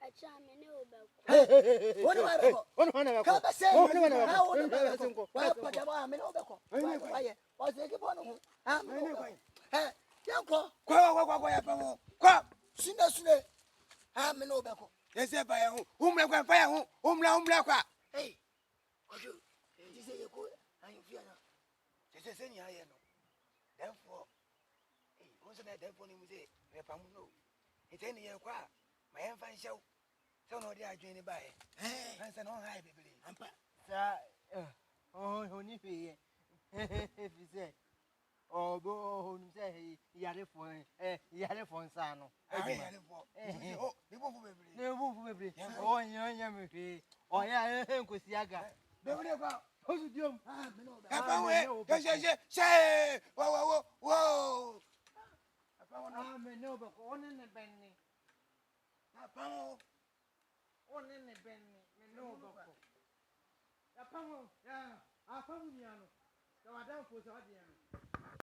action. What do I go? One one Come and say, one how old one am I? Why, but I'm a minobeco. Why, what's the one? I'm a Yanko. Kwa Sooner, sooner. I'm an obeco. yese ba ye hu umla kwa ya hu umla kwa Hey, what you? You say you could, and you fear. yese se nya ye no therefore who say therefore ni mu say me pam no ite ni ye kwa ma ye fan hyew so no dey adwen ni ba ye fan say no high bebele Ampa. Sa honi fe if you say oh bo honi say yare for nsa no ayi ye for oh ni bo fu bebele ne bu fu bebre oh nya me fe oh ya enkosi aga bebele kwa osu diom Ah, minobeco. apa we she wo apa wo no me no ba ko ne benni apa wo one ne benni me no ba ko ya pamo ya afamu ni ano ya wadan fo so ade ano